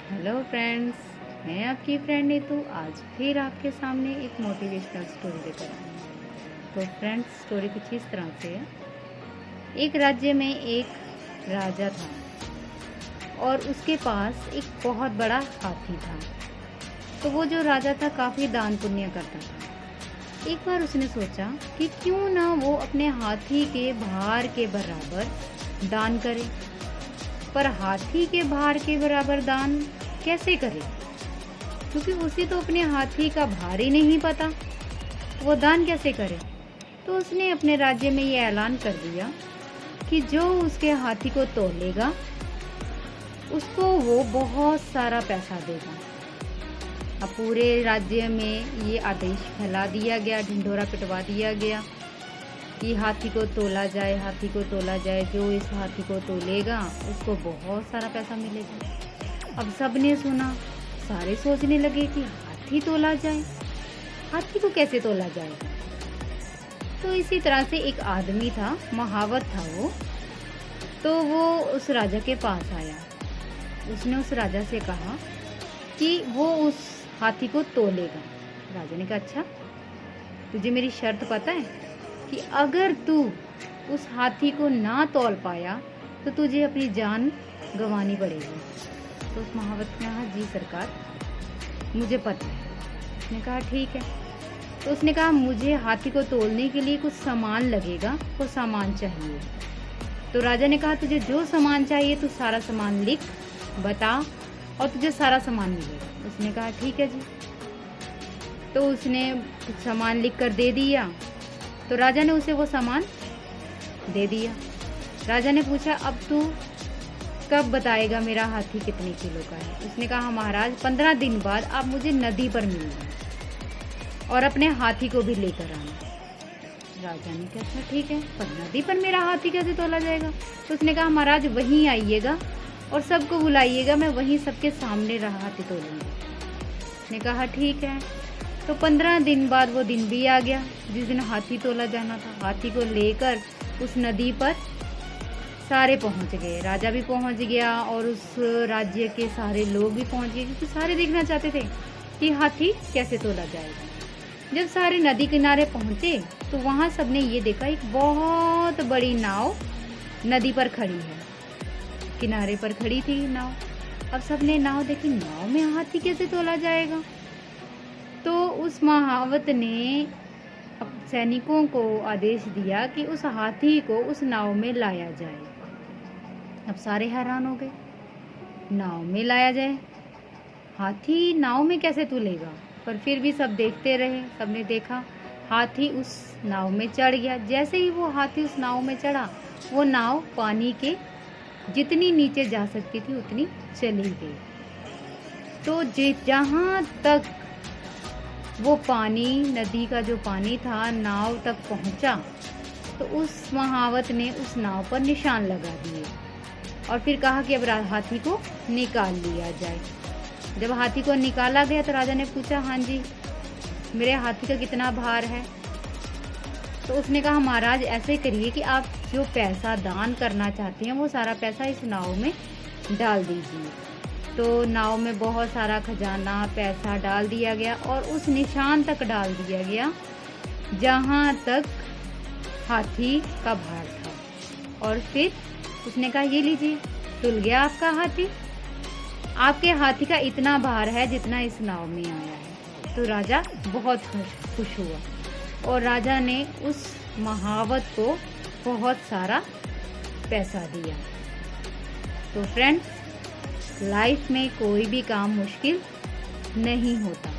Hello friends, मैं आपकी friend Neetu आज फिर आपके सामने एक मोटिवेशनल स्टोरी लेकर आई हूँ। तो फ्रेंड्स, स्टोरी कुछ इस तरह से है। एक राज्य में एक राजा था और उसके पास एक बहुत बड़ा हाथी था। तो वो जो राजा था काफ़ी दान पुण्य करता था। एक बार उसने सोचा कि क्यों ना वो अपने हाथी के भार के बराबर दान करे। पर हाथी के भार के बराबर दान कैसे करे, क्योंकि उसे तो अपने हाथी का भार ही नहीं पता, वो दान कैसे करे। तो उसने अपने राज्य में ये ऐलान कर दिया कि जो उसके हाथी को तोलेगा उसको वो बहुत सारा पैसा देगा। अब पूरे राज्य में ये आदेश फैला दिया गया, ढिंढोरा पिटवा दिया गया कि हाथी को तोला जाए, हाथी को तोला जाए, जो इस हाथी को तोलेगा उसको बहुत सारा पैसा मिलेगा। अब सबने सुना, सारे सोचने लगे कि हाथी तोला जाए, हाथी को कैसे तोला जाएगा। तो इसी तरह से एक आदमी था, महावत था वो। तो वो उस राजा के पास आया। उसने उस राजा से कहा कि वो उस हाथी को तोलेगा। राजा ने कहा, अच्छा, तुझे मेरी शर्त पता है कि अगर तू उस हाथी को ना तौल पाया तो तुझे अपनी जान गंवानी पड़ेगी। तो उस महावत ने कहा, जी सरकार, मुझे पता है। उसने कहा, ठीक है। तो उसने कहा, मुझे हाथी को तोलने के लिए कुछ सामान लगेगा, वो सामान चाहिए। तो राजा ने कहा, तुझे जो सामान चाहिए तू सारा सामान लिख बता और तुझे सारा सामान मिलेगा। उसने कहा, ठीक है जी। तो उसने कुछ सामान लिख कर दे दिया। तो राजा ने उसे वो सामान दे दिया। राजा ने पूछा, अब तू कब बताएगा मेरा हाथी कितने किलो का है। उसने कहा, महाराज, 15 दिन बाद आप मुझे नदी पर मिलना और अपने हाथी को भी लेकर आना। राजा ने कहा, अच्छा ठीक है, पर नदी पर मेरा हाथी कैसे तोला जाएगा। तो उसने कहा, महाराज, वहीं आइएगा और सबको बुलाइएगा, मैं वहीं सबके सामने हाथी तोलूंगा। उसने कहा, ठीक है। तो 15 दिन बाद वो दिन भी आ गया जिस दिन हाथी तोला जाना था। हाथी को लेकर उस नदी पर सारे पहुंच गए। राजा भी पहुंच गया और उस राज्य के सारे लोग भी पहुंच गए, क्योंकि सारे देखना चाहते थे कि हाथी कैसे तोला जाएगा। जब सारे नदी किनारे पहुंचे तो वहां सबने ये देखा, एक बहुत बड़ी नाव नदी पर खड़ी है। किनारे पर खड़ी थी नाव। अब सबने नाव देखी, नाव में हाथी कैसे तोला जाएगा। तो उस महावत ने सैनिकों को आदेश दिया कि उस हाथी को उस नाव में लाया जाए। अब सारे हैरान हो गए, नाव में लाया जाए, हाथी नाव में कैसे तुलेगा। पर फिर भी सब देखते रहे। सबने देखा, हाथी उस नाव में चढ़ गया। जैसे ही वो हाथी उस नाव में चढ़ा, वो नाव पानी के जितनी नीचे जा सकती थी उतनी चली गई। तो जहाँ तक वो पानी, नदी का जो पानी था, नाव तक पहुंचा, तो उस महावत ने उस नाव पर निशान लगा दिए और फिर कहा कि अब हाथी को निकाल लिया जाए। जब हाथी को निकाला गया तो राजा ने पूछा, हाँ जी, मेरे हाथी का कितना भार है। तो उसने कहा, महाराज, ऐसे करिए कि आप जो पैसा दान करना चाहते हैं वो सारा पैसा इस नाव में डाल दीजिए। तो नाव में बहुत सारा खजाना, पैसा डाल दिया गया और उस निशान तक डाल दिया गया जहाँ तक हाथी का भार था। और फिर उसने कहा, ये लीजिए, तुल गया आपका हाथी। आपके हाथी का इतना भार है जितना इस नाव में आया है। तो राजा बहुत खुश हुआ और राजा ने उस महावत को बहुत सारा पैसा दिया। तो फ्रेंड्स, लाइफ में कोई भी काम मुश्किल नहीं होता,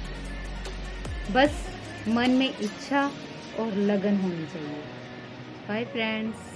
बस मन में इच्छा और लगन होनी चाहिए। Bye friends.